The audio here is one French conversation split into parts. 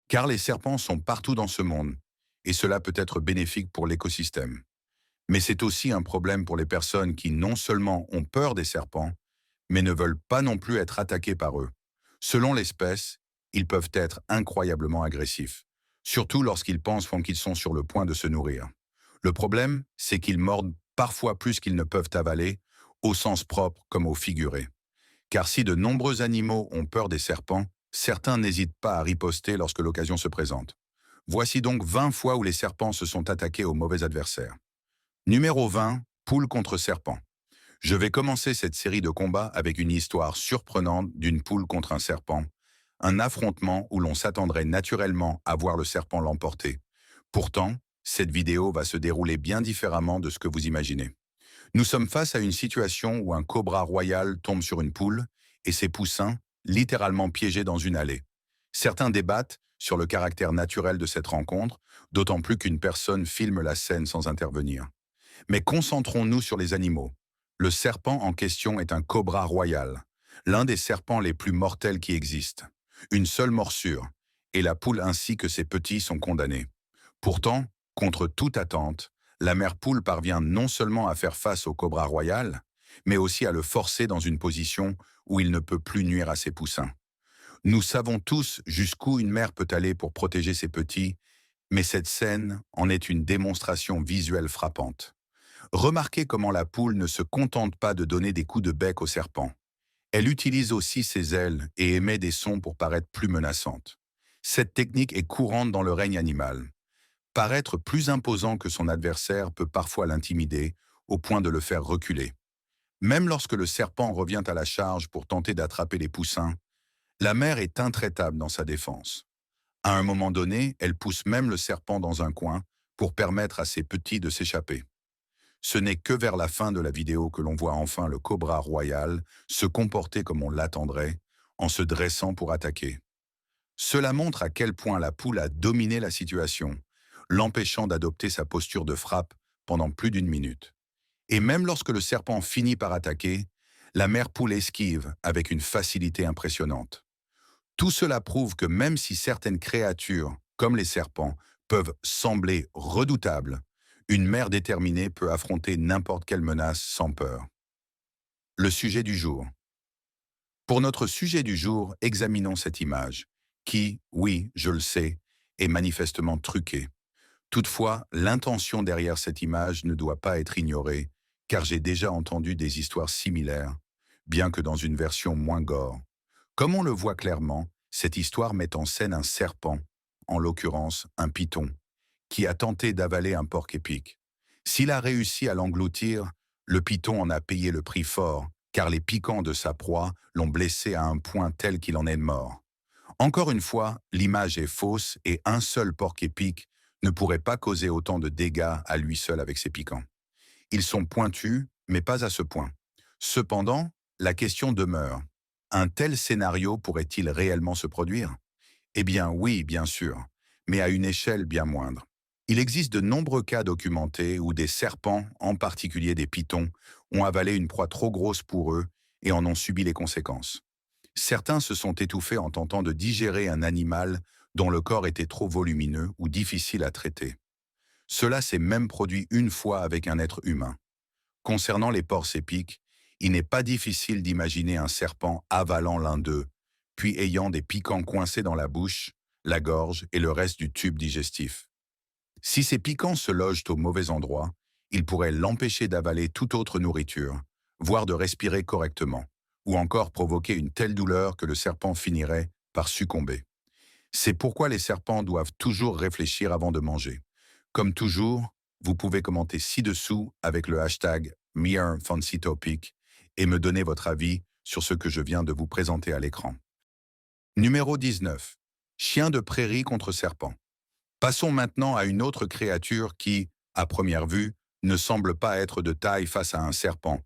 car les serpents sont partout dans ce monde, et cela peut être bénéfique pour l'écosystème. Mais c'est aussi un problème pour les personnes qui non seulement ont peur des serpents, mais ne veulent pas non plus être attaquées par eux. Selon l'espèce, ils peuvent être incroyablement agressifs, surtout lorsqu'ils pensent qu'ils sont sur le point de se nourrir. Le problème, c'est qu'ils mordent parfois plus qu'ils ne peuvent avaler, au sens propre comme au figuré. Car si de nombreux animaux ont peur des serpents, certains n'hésitent pas à riposter lorsque l'occasion se présente. Voici donc 20 fois où les serpents se sont attaqués aux mauvais adversaires. Numéro 20, poule contre serpent. Je vais commencer cette série de combats avec une histoire surprenante d'une poule contre un serpent, un affrontement où l'on s'attendrait naturellement à voir le serpent l'emporter. Pourtant, cette vidéo va se dérouler bien différemment de ce que vous imaginez. Nous sommes face à une situation où un cobra royal tombe sur une poule et ses poussins, littéralement piégés dans une allée. Certains débattent sur le caractère naturel de cette rencontre, d'autant plus qu'une personne filme la scène sans intervenir. Mais concentrons-nous sur les animaux. Le serpent en question est un cobra royal, l'un des serpents les plus mortels qui existent. Une seule morsure, et la poule ainsi que ses petits sont condamnés. Pourtant, contre toute attente, la mère poule parvient non seulement à faire face au cobra royal, mais aussi à le forcer dans une position où il ne peut plus nuire à ses poussins. Nous savons tous jusqu'où une mère peut aller pour protéger ses petits, mais cette scène en est une démonstration visuelle frappante. Remarquez comment la poule ne se contente pas de donner des coups de bec au serpent. Elle utilise aussi ses ailes et émet des sons pour paraître plus menaçante. Cette technique est courante dans le règne animal. Paraître plus imposant que son adversaire peut parfois l'intimider, au point de le faire reculer. Même lorsque le serpent revient à la charge pour tenter d'attraper les poussins, la mère est intraitable dans sa défense. À un moment donné, elle pousse même le serpent dans un coin pour permettre à ses petits de s'échapper. Ce n'est que vers la fin de la vidéo que l'on voit enfin le cobra royal se comporter comme on l'attendrait, en se dressant pour attaquer. Cela montre à quel point la poule a dominé la situation, l'empêchant d'adopter sa posture de frappe pendant plus d'une minute. Et même lorsque le serpent finit par attaquer, la mère poule esquive avec une facilité impressionnante. Tout cela prouve que même si certaines créatures, comme les serpents, peuvent sembler redoutables, une mère déterminée peut affronter n'importe quelle menace sans peur. Le sujet du jour. Pour notre sujet du jour, examinons cette image, qui, oui, je le sais, est manifestement truquée. Toutefois, l'intention derrière cette image ne doit pas être ignorée, car j'ai déjà entendu des histoires similaires, bien que dans une version moins gore. Comme on le voit clairement, cette histoire met en scène un serpent, en l'occurrence un python, qui a tenté d'avaler un porc-épic. S'il a réussi à l'engloutir, le python en a payé le prix fort, car les piquants de sa proie l'ont blessé à un point tel qu'il en est mort. Encore une fois, l'image est fausse et un seul porc-épic ne pourrait pas causer autant de dégâts à lui seul avec ses piquants. Ils sont pointus, mais pas à ce point. Cependant, la question demeure. Un tel scénario pourrait-il réellement se produire? Eh bien oui, bien sûr, mais à une échelle bien moindre. Il existe de nombreux cas documentés où des serpents, en particulier des pythons, ont avalé une proie trop grosse pour eux et en ont subi les conséquences. Certains se sont étouffés en tentant de digérer un animal dont le corps était trop volumineux ou difficile à traiter. Cela s'est même produit une fois avec un être humain. Concernant les porcs épics, il n'est pas difficile d'imaginer un serpent avalant l'un d'eux, puis ayant des piquants coincés dans la bouche, la gorge et le reste du tube digestif. Si ces piquants se logent au mauvais endroit, ils pourraient l'empêcher d'avaler toute autre nourriture, voire de respirer correctement, ou encore provoquer une telle douleur que le serpent finirait par succomber. C'est pourquoi les serpents doivent toujours réfléchir avant de manger. Comme toujours, vous pouvez commenter ci-dessous avec le hashtag #MeRFancyTopic et me donner votre avis sur ce que je viens de vous présenter à l'écran. Numéro 19. Chien de prairie contre serpent. Passons maintenant à une autre créature qui, à première vue, ne semble pas être de taille face à un serpent,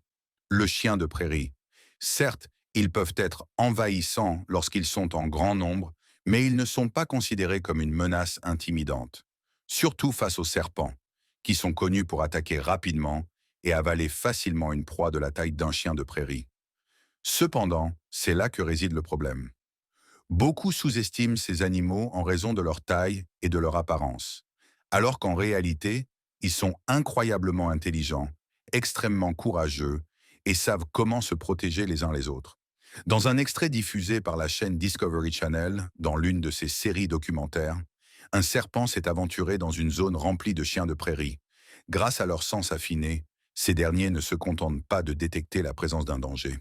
le chien de prairie. Certes, ils peuvent être envahissants lorsqu'ils sont en grand nombre, mais ils ne sont pas considérés comme une menace intimidante, surtout face aux serpents, qui sont connus pour attaquer rapidement et avaler facilement une proie de la taille d'un chien de prairie. Cependant, c'est là que réside le problème. Beaucoup sous-estiment ces animaux en raison de leur taille et de leur apparence, alors qu'en réalité, ils sont incroyablement intelligents, extrêmement courageux et savent comment se protéger les uns les autres. Dans un extrait diffusé par la chaîne Discovery Channel, dans l'une de ses séries documentaires, un serpent s'est aventuré dans une zone remplie de chiens de prairie. Grâce à leur sens affiné, ces derniers ne se contentent pas de détecter la présence d'un danger.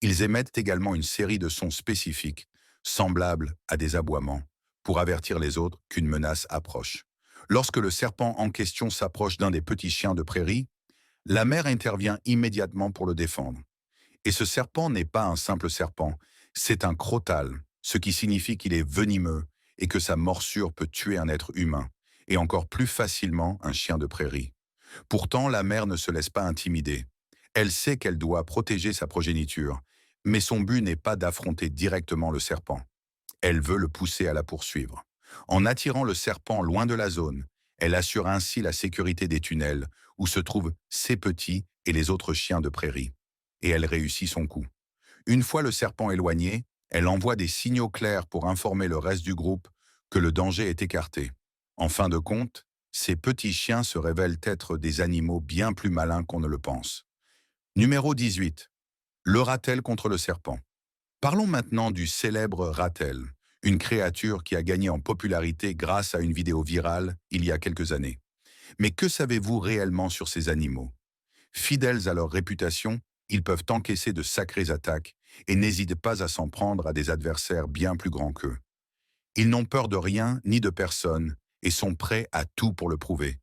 Ils émettent également une série de sons spécifiques, semblables à des aboiements, pour avertir les autres qu'une menace approche. Lorsque le serpent en question s'approche d'un des petits chiens de prairie, la mère intervient immédiatement pour le défendre. Et ce serpent n'est pas un simple serpent, c'est un crotal, ce qui signifie qu'il est venimeux et que sa morsure peut tuer un être humain, et encore plus facilement un chien de prairie. Pourtant, la mère ne se laisse pas intimider. Elle sait qu'elle doit protéger sa progéniture, mais son but n'est pas d'affronter directement le serpent. Elle veut le pousser à la poursuivre. En attirant le serpent loin de la zone, elle assure ainsi la sécurité des tunnels où se trouvent ses petits et les autres chiens de prairie. Et elle réussit son coup. Une fois le serpent éloigné, elle envoie des signaux clairs pour informer le reste du groupe que le danger est écarté. En fin de compte, ces petits chiens se révèlent être des animaux bien plus malins qu'on ne le pense. Numéro 18. Le ratel contre le serpent. Parlons maintenant du célèbre ratel, une créature qui a gagné en popularité grâce à une vidéo virale il y a quelques années. Mais que savez-vous réellement sur ces animaux? Fidèles à leur réputation, ils peuvent encaisser de sacrées attaques et n'hésitent pas à s'en prendre à des adversaires bien plus grands qu'eux. Ils n'ont peur de rien ni de personne et sont prêts à tout pour le prouver.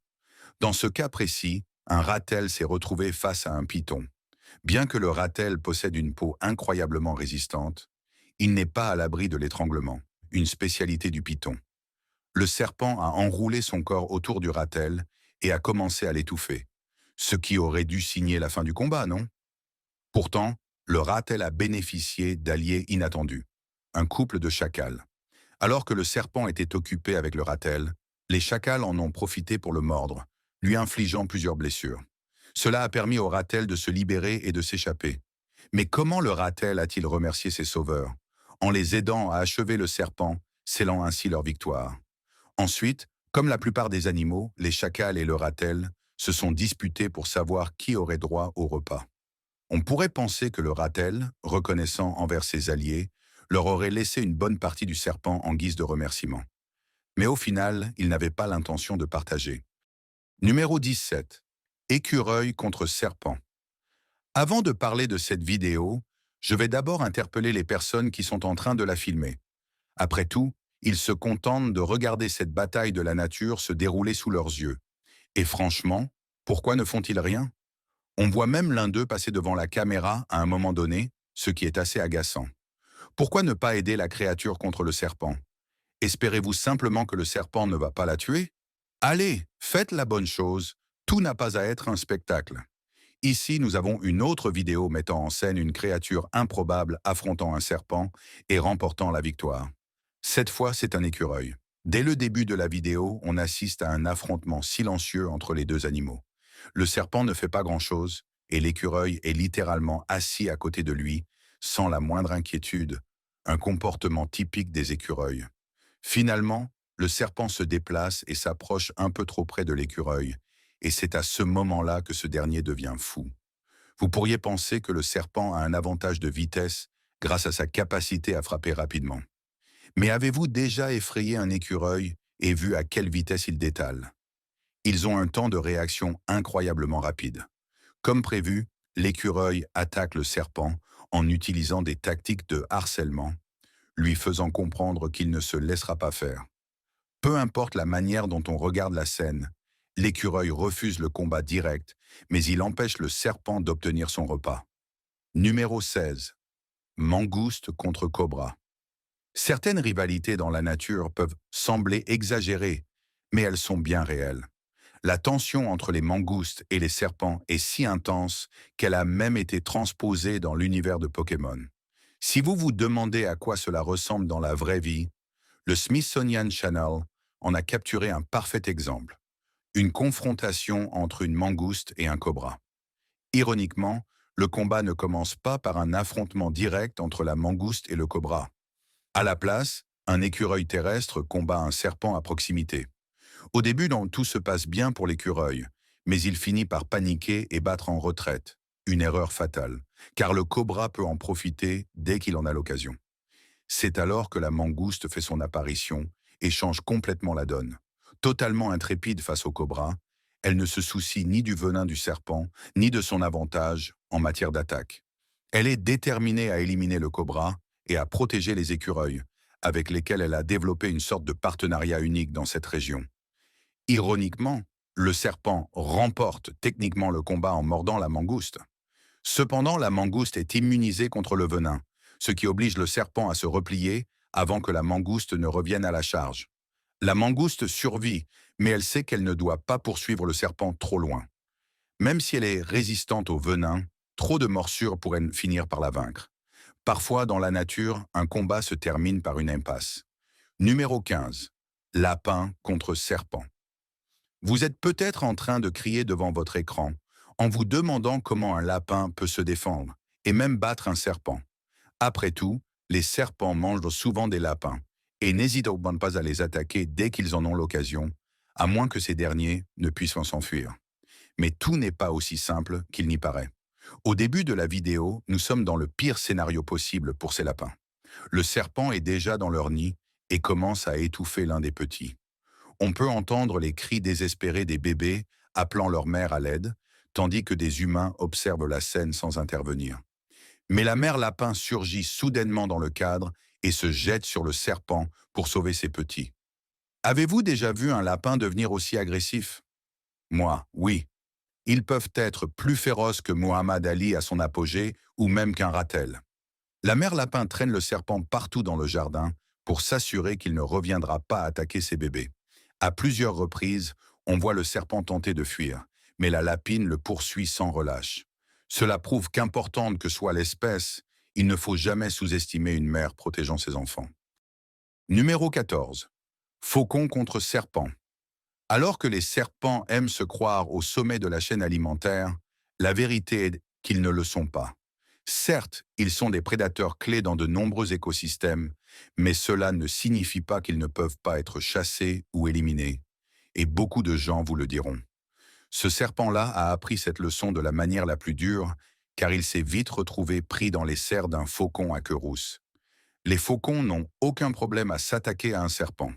Dans ce cas précis, un ratel s'est retrouvé face à un python. Bien que le ratel possède une peau incroyablement résistante, il n'est pas à l'abri de l'étranglement, une spécialité du python. Le serpent a enroulé son corps autour du ratel et a commencé à l'étouffer, ce qui aurait dû signer la fin du combat, non? Pourtant, le ratel a bénéficié d'alliés inattendus, un couple de chacals. Alors que le serpent était occupé avec le ratel, les chacals en ont profité pour le mordre, lui infligeant plusieurs blessures. Cela a permis au ratel de se libérer et de s'échapper. Mais comment le ratel a-t-il remercié ses sauveurs? En les aidant à achever le serpent, scellant ainsi leur victoire. Ensuite, comme la plupart des animaux, les chacals et le ratel se sont disputés pour savoir qui aurait droit au repas. On pourrait penser que le ratel, reconnaissant envers ses alliés, leur aurait laissé une bonne partie du serpent en guise de remerciement. Mais au final, il n'avait pas l'intention de partager. Numéro 17. Écureuil contre serpent. Avant de parler de cette vidéo, je vais d'abord interpeller les personnes qui sont en train de la filmer. Après tout, ils se contentent de regarder cette bataille de la nature se dérouler sous leurs yeux. Et franchement, pourquoi ne font-ils rien? On voit même l'un d'eux passer devant la caméra à un moment donné, ce qui est assez agaçant. Pourquoi ne pas aider la créature contre le serpent? Espérez-vous simplement que le serpent ne va pas la tuer? Allez, faites la bonne chose, tout n'a pas à être un spectacle. Ici, nous avons une autre vidéo mettant en scène une créature improbable affrontant un serpent et remportant la victoire. Cette fois, c'est un écureuil. Dès le début de la vidéo, on assiste à un affrontement silencieux entre les deux animaux. Le serpent ne fait pas grand-chose et l'écureuil est littéralement assis à côté de lui, sans la moindre inquiétude, un comportement typique des écureuils. Finalement, le serpent se déplace et s'approche un peu trop près de l'écureuil, et c'est à ce moment-là que ce dernier devient fou. Vous pourriez penser que le serpent a un avantage de vitesse grâce à sa capacité à frapper rapidement. Mais avez-vous déjà effrayé un écureuil et vu à quelle vitesse il détale? Ils ont un temps de réaction incroyablement rapide. Comme prévu, l'écureuil attaque le serpent en utilisant des tactiques de harcèlement, lui faisant comprendre qu'il ne se laissera pas faire. Peu importe la manière dont on regarde la scène, l'écureuil refuse le combat direct, mais il empêche le serpent d'obtenir son repas. Numéro 16. Mangouste contre cobra. Certaines rivalités dans la nature peuvent sembler exagérées, mais elles sont bien réelles. La tension entre les mangoustes et les serpents est si intense qu'elle a même été transposée dans l'univers de Pokémon. Si vous vous demandez à quoi cela ressemble dans la vraie vie, le Smithsonian Channel en a capturé un parfait exemple. Une confrontation entre une mangouste et un cobra. Ironiquement, le combat ne commence pas par un affrontement direct entre la mangouste et le cobra. À la place, un écureuil terrestre combat un serpent à proximité. Au début, tout se passe bien pour l'écureuil, mais il finit par paniquer et battre en retraite. Une erreur fatale, car le cobra peut en profiter dès qu'il en a l'occasion. C'est alors que la mangouste fait son apparition et change complètement la donne. Totalement intrépide face au cobra, elle ne se soucie ni du venin du serpent, ni de son avantage en matière d'attaque. Elle est déterminée à éliminer le cobra et à protéger les écureuils, avec lesquels elle a développé une sorte de partenariat unique dans cette région. Ironiquement, le serpent remporte techniquement le combat en mordant la mangouste. Cependant, la mangouste est immunisée contre le venin, ce qui oblige le serpent à se replier avant que la mangouste ne revienne à la charge. La mangouste survit, mais elle sait qu'elle ne doit pas poursuivre le serpent trop loin. Même si elle est résistante au venin, trop de morsures pourraient finir par la vaincre. Parfois, dans la nature, un combat se termine par une impasse. Numéro 15. Lapin contre serpent. Vous êtes peut-être en train de crier devant votre écran, en vous demandant comment un lapin peut se défendre, et même battre un serpent. Après tout, les serpents mangent souvent des lapins, et n'hésitent pas à les attaquer dès qu'ils en ont l'occasion, à moins que ces derniers ne puissent s'enfuir. Mais tout n'est pas aussi simple qu'il n'y paraît. Au début de la vidéo, nous sommes dans le pire scénario possible pour ces lapins. Le serpent est déjà dans leur nid et commence à étouffer l'un des petits. On peut entendre les cris désespérés des bébés appelant leur mère à l'aide, tandis que des humains observent la scène sans intervenir. Mais la mère lapin surgit soudainement dans le cadre et se jette sur le serpent pour sauver ses petits. Avez-vous déjà vu un lapin devenir aussi agressif? Moi, oui. Ils peuvent être plus féroces que Muhammad Ali à son apogée ou même qu'un ratel. La mère lapin traîne le serpent partout dans le jardin pour s'assurer qu'il ne reviendra pas attaquer ses bébés. À plusieurs reprises, on voit le serpent tenter de fuir, mais la lapine le poursuit sans relâche. Cela prouve qu'importante que soit l'espèce, il ne faut jamais sous-estimer une mère protégeant ses enfants. Numéro 14. Faucon contre serpent. Alors que les serpents aiment se croire au sommet de la chaîne alimentaire, la vérité est qu'ils ne le sont pas. Certes, ils sont des prédateurs clés dans de nombreux écosystèmes, mais cela ne signifie pas qu'ils ne peuvent pas être chassés ou éliminés. Et beaucoup de gens vous le diront. Ce serpent-là a appris cette leçon de la manière la plus dure, car il s'est vite retrouvé pris dans les serres d'un faucon à queue rousse. Les faucons n'ont aucun problème à s'attaquer à un serpent.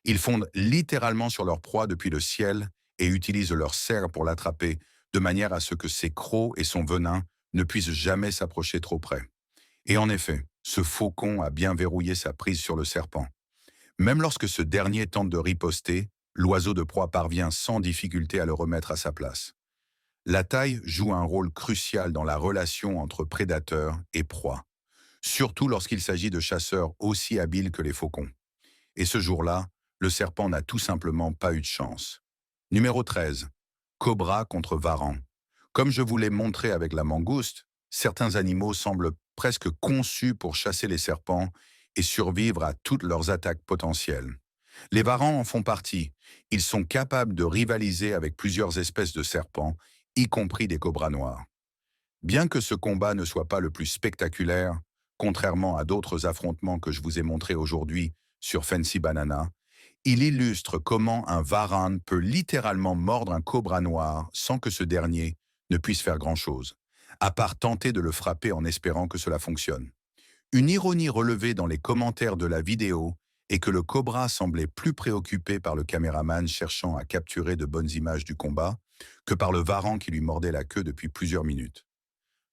Ils fondent littéralement sur leur proie depuis le ciel et utilisent leur serre pour l'attraper, de manière à ce que ses crocs et son venin ne puissent jamais s'approcher trop près. Et en effet, ce faucon a bien verrouillé sa prise sur le serpent. Même lorsque ce dernier tente de riposter, l'oiseau de proie parvient sans difficulté à le remettre à sa place. La taille joue un rôle crucial dans la relation entre prédateur et proie, surtout lorsqu'il s'agit de chasseurs aussi habiles que les faucons. Et ce jour-là, le serpent n'a tout simplement pas eu de chance. Numéro 13. Cobra contre varan. Comme je vous l'ai montré avec la mangouste, certains animaux semblent presque conçus pour chasser les serpents et survivre à toutes leurs attaques potentielles. Les varans en font partie. Ils sont capables de rivaliser avec plusieurs espèces de serpents, y compris des cobras noirs. Bien que ce combat ne soit pas le plus spectaculaire, contrairement à d'autres affrontements que je vous ai montrés aujourd'hui sur Fancy Banana, il illustre comment un varan peut littéralement mordre un cobra noir sans que ce dernier ne puisse faire grand-chose, à part tenter de le frapper en espérant que cela fonctionne. Une ironie relevée dans les commentaires de la vidéo est que le cobra semblait plus préoccupé par le caméraman cherchant à capturer de bonnes images du combat que par le varan qui lui mordait la queue depuis plusieurs minutes.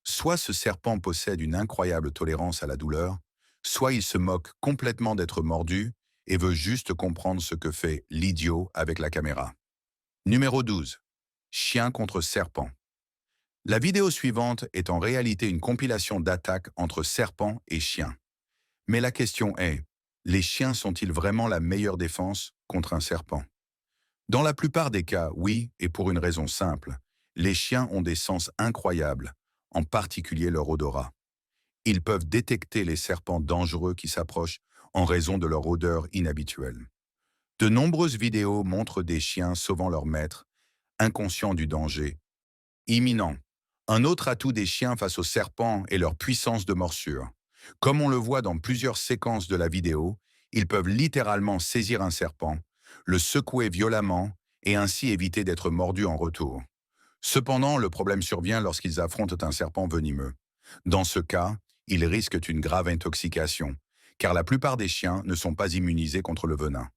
Soit ce serpent possède une incroyable tolérance à la douleur, soit il se moque complètement d'être mordu et veut juste comprendre ce que fait l'idiot avec la caméra. Numéro 12. Chien contre serpent. La vidéo suivante est en réalité une compilation d'attaques entre serpents et chiens. Mais la question est, les chiens sont-ils vraiment la meilleure défense contre un serpent? Dans la plupart des cas, oui, et pour une raison simple. Les chiens ont des sens incroyables, en particulier leur odorat. Ils peuvent détecter les serpents dangereux qui s'approchent en raison de leur odeur inhabituelle. De nombreuses vidéos montrent des chiens sauvant leur maître, inconscients du danger imminent. Un autre atout des chiens face aux serpents est leur puissance de morsure. Comme on le voit dans plusieurs séquences de la vidéo, ils peuvent littéralement saisir un serpent, le secouer violemment et ainsi éviter d'être mordus en retour. Cependant, le problème survient lorsqu'ils affrontent un serpent venimeux. Dans ce cas, ils risquent une grave intoxication, car la plupart des chiens ne sont pas immunisés contre le venin.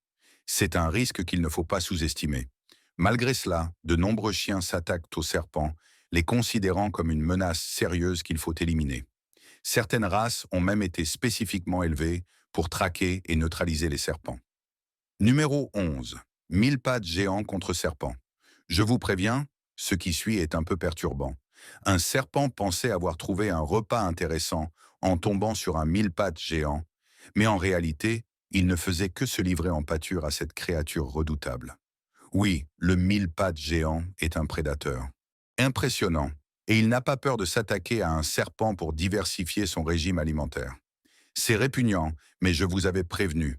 C'est un risque qu'il ne faut pas sous-estimer. Malgré cela, de nombreux chiens s'attaquent aux serpents, les considérant comme une menace sérieuse qu'il faut éliminer. Certaines races ont même été spécifiquement élevées pour traquer et neutraliser les serpents. Numéro 11. Mille pattes géants contre serpents. Je vous préviens, ce qui suit est un peu perturbant. Un serpent pensait avoir trouvé un repas intéressant en tombant sur un mille pattes géant, mais en réalité, il ne faisait que se livrer en pâture à cette créature redoutable. Oui, le mille pattes géant est un prédateur. Impressionnant, et il n'a pas peur de s'attaquer à un serpent pour diversifier son régime alimentaire. C'est répugnant, mais je vous avais prévenu.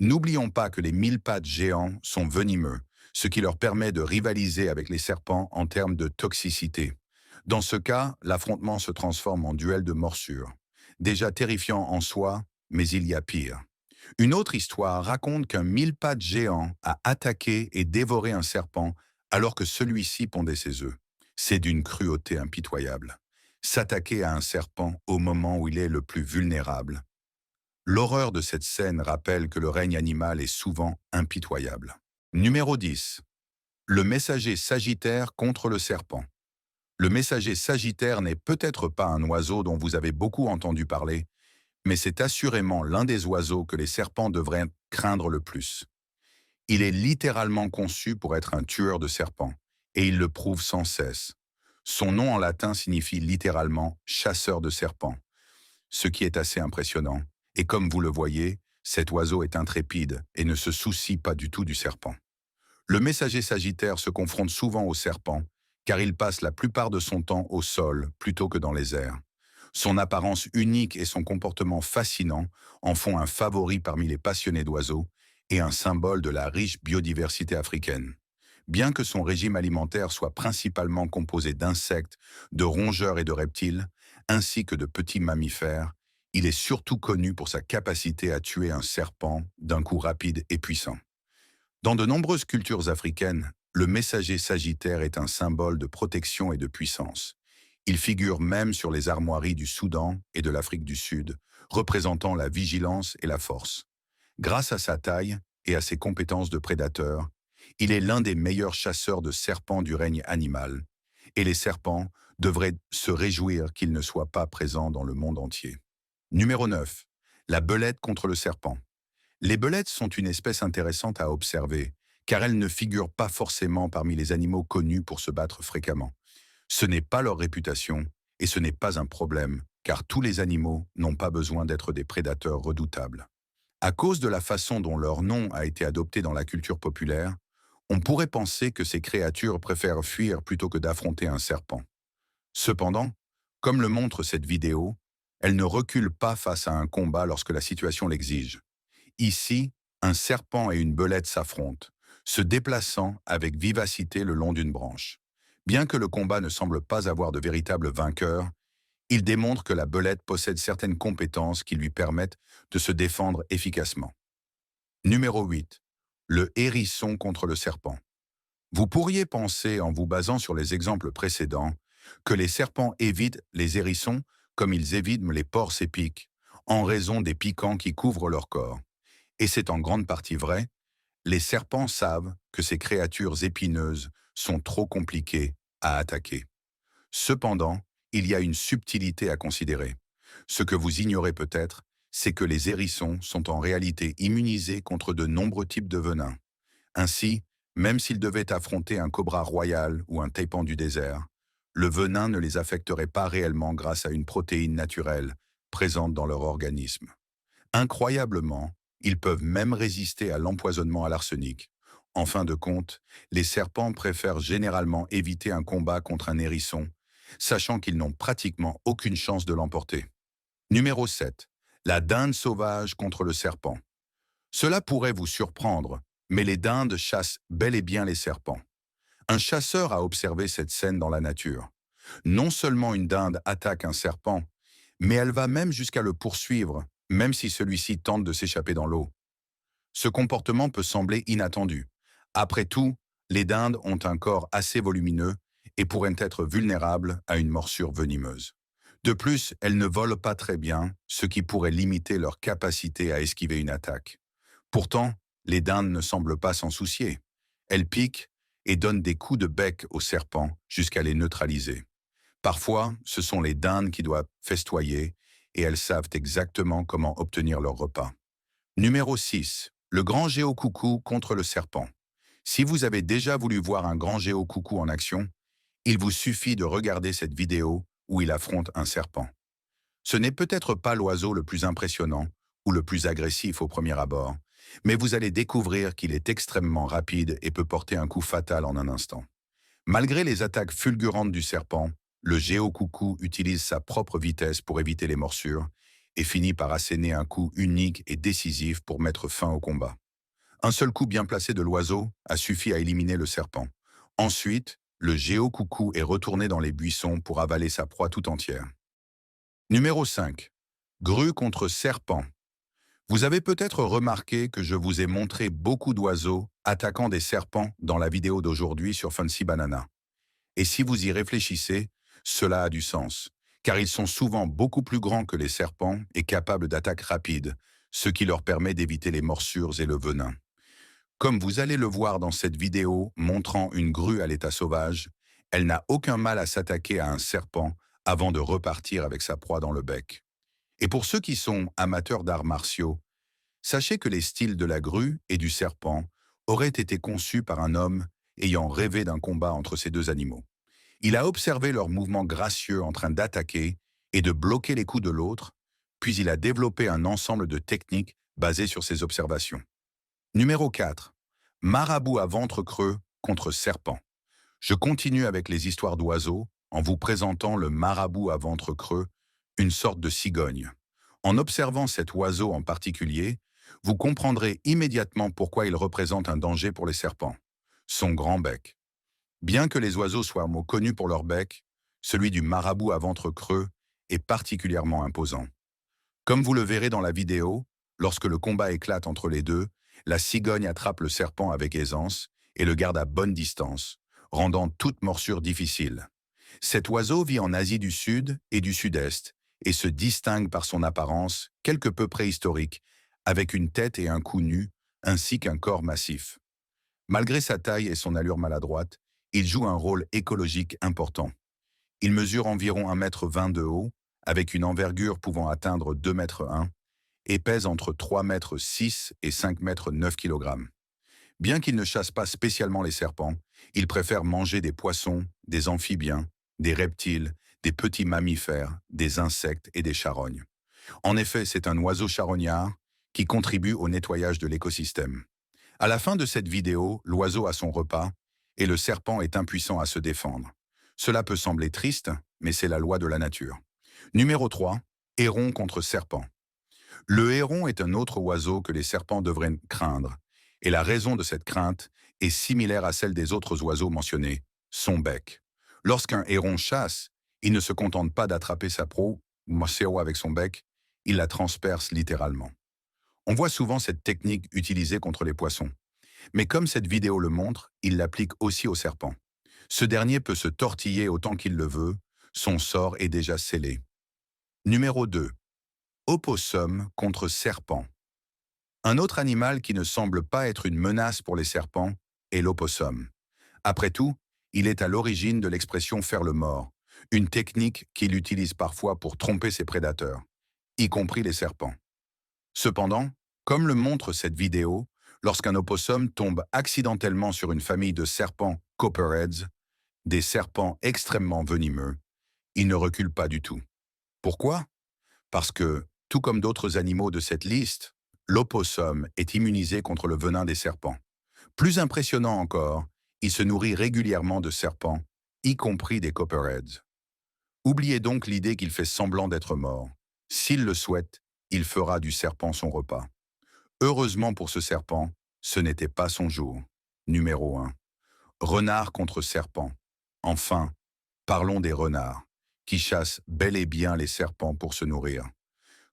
N'oublions pas que les mille pattes géants sont venimeux, ce qui leur permet de rivaliser avec les serpents en termes de toxicité. Dans ce cas, l'affrontement se transforme en duel de morsures. Déjà terrifiant en soi, mais il y a pire. Une autre histoire raconte qu'un mille pattes géant a attaqué et dévoré un serpent alors que celui-ci pondait ses œufs. C'est d'une cruauté impitoyable. S'attaquer à un serpent au moment où il est le plus vulnérable. L'horreur de cette scène rappelle que le règne animal est souvent impitoyable. Numéro 10. Le messager sagittaire contre le serpent. Le messager sagittaire n'est peut-être pas un oiseau dont vous avez beaucoup entendu parler, mais c'est assurément l'un des oiseaux que les serpents devraient craindre le plus. Il est littéralement conçu pour être un tueur de serpents, et il le prouve sans cesse. Son nom en latin signifie littéralement « chasseur de serpents », ce qui est assez impressionnant. Et comme vous le voyez, cet oiseau est intrépide et ne se soucie pas du tout du serpent. Le messager sagittaire se confronte souvent au serpent, car il passe la plupart de son temps au sol plutôt que dans les airs. Son apparence unique et son comportement fascinant en font un favori parmi les passionnés d'oiseaux et un symbole de la riche biodiversité africaine. Bien que son régime alimentaire soit principalement composé d'insectes, de rongeurs et de reptiles, ainsi que de petits mammifères, il est surtout connu pour sa capacité à tuer un serpent d'un coup rapide et puissant. Dans de nombreuses cultures africaines, le messager sagittaire est un symbole de protection et de puissance. Il figure même sur les armoiries du Soudan et de l'Afrique du Sud, représentant la vigilance et la force. Grâce à sa taille et à ses compétences de prédateur, il est l'un des meilleurs chasseurs de serpents du règne animal, et les serpents devraient se réjouir qu'il ne soit pas présent dans le monde entier. Numéro 9. La belette contre le serpent. Les belettes sont une espèce intéressante à observer, car elles ne figurent pas forcément parmi les animaux connus pour se battre fréquemment. Ce n'est pas leur réputation, et ce n'est pas un problème, car tous les animaux n'ont pas besoin d'être des prédateurs redoutables. À cause de la façon dont leur nom a été adopté dans la culture populaire, on pourrait penser que ces créatures préfèrent fuir plutôt que d'affronter un serpent. Cependant, comme le montre cette vidéo, elles ne reculent pas face à un combat lorsque la situation l'exige. Ici, un serpent et une belette s'affrontent, se déplaçant avec vivacité le long d'une branche. Bien que le combat ne semble pas avoir de véritable vainqueur, il démontre que la belette possède certaines compétences qui lui permettent de se défendre efficacement. Numéro 8. Le hérisson contre le serpent. Vous pourriez penser, en vous basant sur les exemples précédents, que les serpents évitent les hérissons comme ils évitent les porcs épiques, en raison des piquants qui couvrent leur corps. Et c'est en grande partie vrai, les serpents savent que ces créatures épineuses sont trop compliquées à attaquer. Cependant, il y a une subtilité à considérer. Ce que vous ignorez peut-être, c'est que les hérissons sont en réalité immunisés contre de nombreux types de venins. Ainsi, même s'ils devaient affronter un cobra royal ou un taipan du désert, le venin ne les affecterait pas réellement grâce à une protéine naturelle présente dans leur organisme. Incroyablement, ils peuvent même résister à l'empoisonnement à l'arsenic. En fin de compte, les serpents préfèrent généralement éviter un combat contre un hérisson, sachant qu'ils n'ont pratiquement aucune chance de l'emporter. Numéro 7. La dinde sauvage contre le serpent. Cela pourrait vous surprendre, mais les dindes chassent bel et bien les serpents. Un chasseur a observé cette scène dans la nature. Non seulement une dinde attaque un serpent, mais elle va même jusqu'à le poursuivre, même si celui-ci tente de s'échapper dans l'eau. Ce comportement peut sembler inattendu. Après tout, les dindes ont un corps assez volumineux et pourraient être vulnérables à une morsure venimeuse. De plus, elles ne volent pas très bien, ce qui pourrait limiter leur capacité à esquiver une attaque. Pourtant, les dindes ne semblent pas s'en soucier. Elles piquent et donnent des coups de bec aux serpents jusqu'à les neutraliser. Parfois, ce sont les dindes qui doivent festoyer et elles savent exactement comment obtenir leur repas. Numéro 6. Le grand géocoucou contre le serpent. Si vous avez déjà voulu voir un grand géocoucou en action, il vous suffit de regarder cette vidéo où il affronte un serpent. Ce n'est peut-être pas l'oiseau le plus impressionnant ou le plus agressif au premier abord, mais vous allez découvrir qu'il est extrêmement rapide et peut porter un coup fatal en un instant. Malgré les attaques fulgurantes du serpent, le géocoucou utilise sa propre vitesse pour éviter les morsures et finit par asséner un coup unique et décisif pour mettre fin au combat. Un seul coup bien placé de l'oiseau a suffi à éliminer le serpent. Ensuite, le géocoucou est retourné dans les buissons pour avaler sa proie tout entière. Numéro 5. Grue contre serpent. Vous avez peut-être remarqué que je vous ai montré beaucoup d'oiseaux attaquant des serpents dans la vidéo d'aujourd'hui sur Fancy Banana. Et si vous y réfléchissez, cela a du sens, car ils sont souvent beaucoup plus grands que les serpents et capables d'attaques rapides, ce qui leur permet d'éviter les morsures et le venin. Comme vous allez le voir dans cette vidéo montrant une grue à l'état sauvage, elle n'a aucun mal à s'attaquer à un serpent avant de repartir avec sa proie dans le bec. Et pour ceux qui sont amateurs d'arts martiaux, sachez que les styles de la grue et du serpent auraient été conçus par un homme ayant rêvé d'un combat entre ces deux animaux. Il a observé leurs mouvements gracieux en train d'attaquer et de bloquer les coups de l'autre, puis il a développé un ensemble de techniques basées sur ces observations. Numéro 4. Marabout à ventre creux contre serpent. Je continue avec les histoires d'oiseaux en vous présentant le marabout à ventre creux, une sorte de cigogne. En observant cet oiseau en particulier, vous comprendrez immédiatement pourquoi il représente un danger pour les serpents. Son grand bec. Bien que les oiseaux soient connus pour leur bec, celui du marabout à ventre creux est particulièrement imposant. Comme vous le verrez dans la vidéo, lorsque le combat éclate entre les deux, la cigogne attrape le serpent avec aisance et le garde à bonne distance, rendant toute morsure difficile. Cet oiseau vit en Asie du Sud et du Sud-Est et se distingue par son apparence quelque peu préhistorique, avec une tête et un cou nus, ainsi qu'un corps massif. Malgré sa taille et son allure maladroite, il joue un rôle écologique important. Il mesure environ 1,20 m de haut, avec une envergure pouvant atteindre 2,1 m, et pèse entre 3,6 m et 5,9 kg. Bien qu'il ne chasse pas spécialement les serpents, il préfère manger des poissons, des amphibiens, des reptiles, des petits mammifères, des insectes et des charognes. En effet, c'est un oiseau charognard qui contribue au nettoyage de l'écosystème. À la fin de cette vidéo, l'oiseau a son repas et le serpent est impuissant à se défendre. Cela peut sembler triste, mais c'est la loi de la nature. Numéro 3. Héron contre serpent. Le héron est un autre oiseau que les serpents devraient craindre, et la raison de cette crainte est similaire à celle des autres oiseaux mentionnés, son bec. Lorsqu'un héron chasse, il ne se contente pas d'attraper sa proie avec son bec, il la transperce littéralement. On voit souvent cette technique utilisée contre les poissons. Mais comme cette vidéo le montre, il l'applique aussi au serpent. Ce dernier peut se tortiller autant qu'il le veut, son sort est déjà scellé. Numéro 2. Opossum contre serpent. Un autre animal qui ne semble pas être une menace pour les serpents est l'opossum. Après tout, il est à l'origine de l'expression faire le mort, une technique qu'il utilise parfois pour tromper ses prédateurs, y compris les serpents. Cependant, comme le montre cette vidéo, lorsqu'un opossum tombe accidentellement sur une famille de serpents copperheads, des serpents extrêmement venimeux, il ne recule pas du tout. Pourquoi? Parce que, tout comme d'autres animaux de cette liste, l'opossum est immunisé contre le venin des serpents. Plus impressionnant encore, il se nourrit régulièrement de serpents, y compris des copperheads. Oubliez donc l'idée qu'il fait semblant d'être mort. S'il le souhaite, il fera du serpent son repas. Heureusement pour ce serpent, ce n'était pas son jour. Numéro 1. Renard contre serpent. Enfin, parlons des renards, qui chassent bel et bien les serpents pour se nourrir.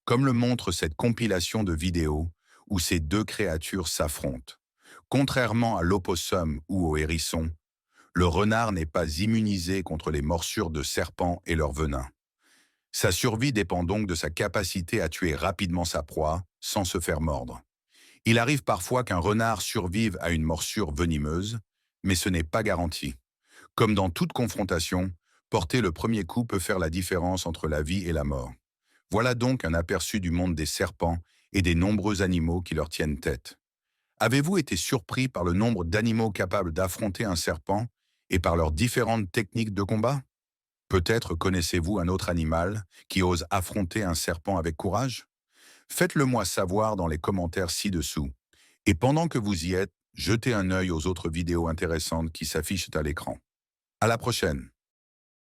Comme le montre cette compilation de vidéos où ces deux créatures s'affrontent. Contrairement à l'opossum ou au hérisson, le renard n'est pas immunisé contre les morsures de serpents et leur venin. Sa survie dépend donc de sa capacité à tuer rapidement sa proie sans se faire mordre. Il arrive parfois qu'un renard survive à une morsure venimeuse, mais ce n'est pas garanti. Comme dans toute confrontation, porter le premier coup peut faire la différence entre la vie et la mort. Voilà donc un aperçu du monde des serpents et des nombreux animaux qui leur tiennent tête. Avez-vous été surpris par le nombre d'animaux capables d'affronter un serpent et par leurs différentes techniques de combat? Peut-être connaissez-vous un autre animal qui ose affronter un serpent avec courage? Faites-le moi savoir dans les commentaires ci-dessous. Et pendant que vous y êtes, jetez un œil aux autres vidéos intéressantes qui s'affichent à l'écran. À la prochaine!